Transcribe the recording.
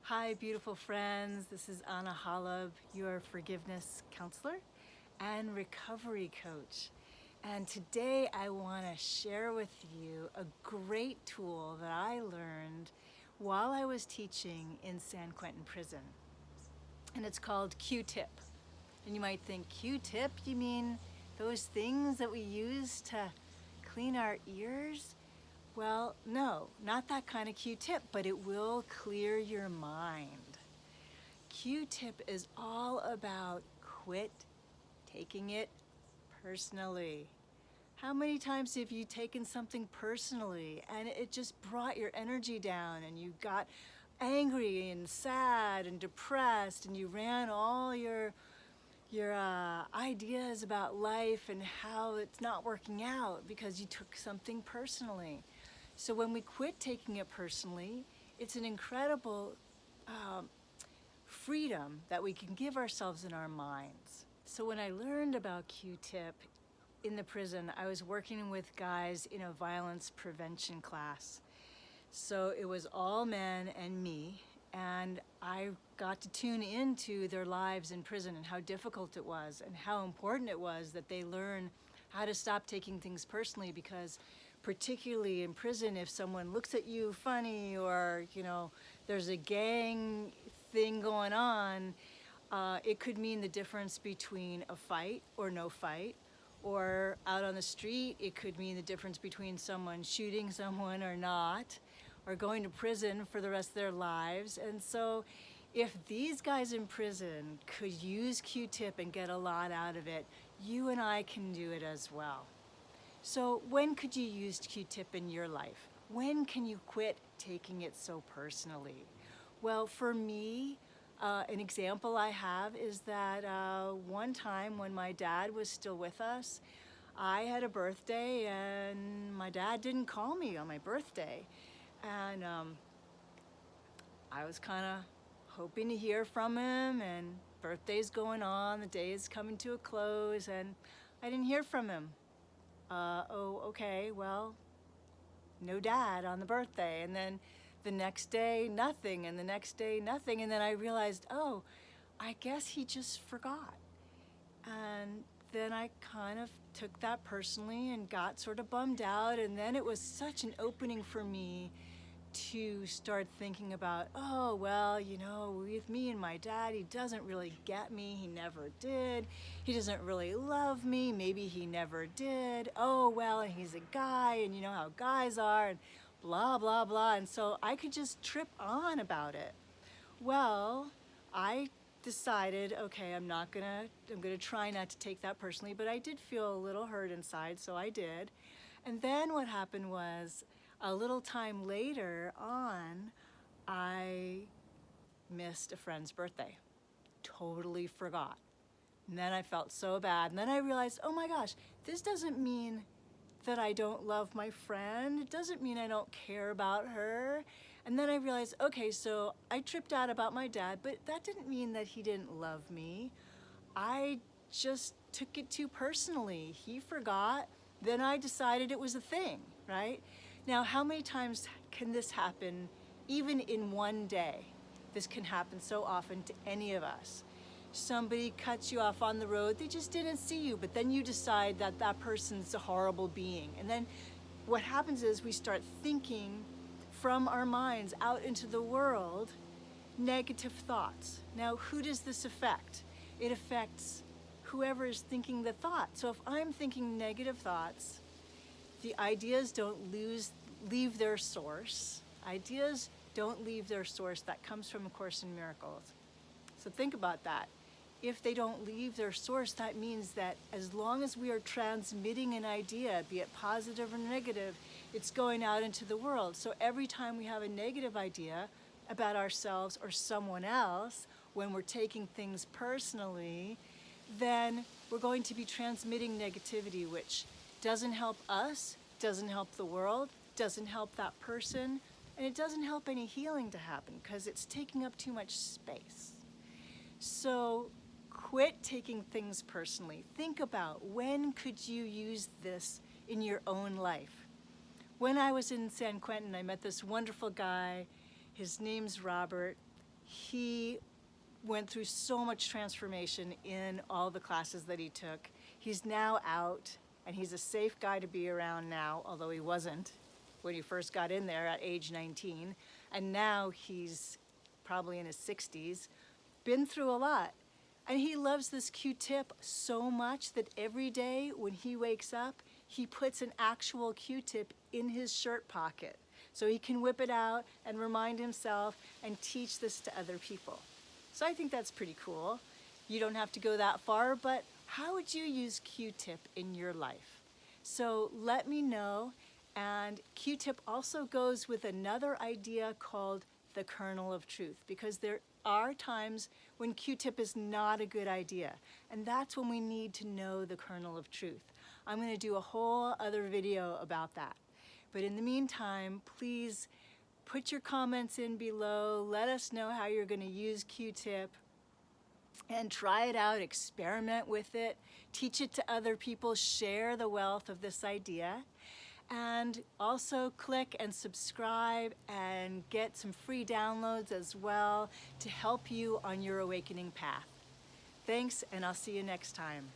Hi, beautiful friends. This is Anna Holub, your forgiveness counselor and recovery coach. And today I want to share with you a great tool that I learned while I was teaching in San Quentin Prison. And it's called Q-Tip. And you might think, Q-Tip? You mean those things that we use to clean our ears? Well, no, not that kind of Q-tip, but it will clear your mind. Q-tip is all about quit taking it personally. How many times have you taken something personally and it just brought your energy down and you got angry and sad and depressed and you ran all your ideas about life and how it's not working out because you took something personally. So when we quit taking it personally, it's an incredible freedom that we can give ourselves in our minds. So when I learned about Q-Tip in the prison, I was working with guys in a violence prevention class. So it was all men and me, and I got to tune into their lives in prison and how difficult it was and how important it was that they learn how to stop taking things personally, because particularly in prison, if someone looks at you funny or there's a gang thing going on, it could mean the difference between a fight or no fight. Or out on the street, it could mean the difference between someone shooting someone or not, or going to prison for the rest of their lives. And so if these guys in prison could use Q-Tip and get a lot out of it, you and I can do it as well. So when could you use Q-Tip in your life? When can you quit taking it so personally? Well, for me, an example I have is that one time when my dad was still with us, I had a birthday and my dad didn't call me on my birthday. And I was kind of hoping to hear from him, and birthday's going on, the day is coming to a close, and I didn't hear from him. Oh, okay, well, no dad on the birthday. And then the next day, nothing, and the next day, nothing. And then I realized, oh, I guess he just forgot. And then I kind of took that personally and got sort of bummed out. And then it was such an opening for me to start thinking about, oh, well, with me and my dad, he doesn't really get me. He never did. He doesn't really love me. Maybe he never did. Oh, well, and he's a guy, and you know how guys are, and blah, blah, blah. And so I could just trip on about it. Well, I decided, okay, I'm gonna try not to take that personally, but I did feel a little hurt inside, so I did. And then what happened was, a little time later on, I missed a friend's birthday. Totally forgot. And then I felt so bad. And then I realized, oh my gosh, this doesn't mean that I don't love my friend. It doesn't mean I don't care about her. And then I realized, okay, so I tripped out about my dad, but that didn't mean that he didn't love me. I just took it too personally. He forgot, then I decided it was a thing, right? Now, how many times can this happen even in one day? This can happen so often to any of us. Somebody cuts you off on the road, they just didn't see you, but then you decide that that person's a horrible being. And then what happens is we start thinking from our minds out into the world negative thoughts. Now, who does this affect? It affects whoever is thinking the thought. So if I'm thinking negative thoughts, the ideas don't leave their source. Ideas don't leave their source. That comes from A Course in Miracles. So think about that. If they don't leave their source, that means that as long as we are transmitting an idea, be it positive or negative, it's going out into the world. So every time we have a negative idea about ourselves or someone else, when we're taking things personally, then we're going to be transmitting negativity, which doesn't help us, doesn't help the world, doesn't help that person, and it doesn't help any healing to happen because it's taking up too much space. So quit taking things personally. Think about, when could you use this in your own life? When I was in San Quentin, I met this wonderful guy. His name's Robert. he went through so much transformation in all the classes that he took. He's now out, and he's a safe guy to be around now, although he wasn't when he first got in there at age 19. And now he's probably in his 60s, been through a lot. And he loves this Q-tip so much that every day when he wakes up, he puts an actual Q-tip in his shirt pocket so he can whip it out and remind himself and teach this to other people. So I think that's pretty cool. You don't have to go that far, but how would you use Q-tip in your life? So let me know. And Q-tip also goes with another idea called the kernel of truth, because there are times when Q-tip is not a good idea, and that's when we need to know the kernel of truth. I'm going to do a whole other video about that. But in the meantime, please put your comments in below. Let us know how you're going to use Q-tip, and try it out, experiment with it, teach it to other people, share the wealth of this idea. And also click and subscribe and get some free downloads as well to help you on your awakening path. Thanks, and I'll see you next time.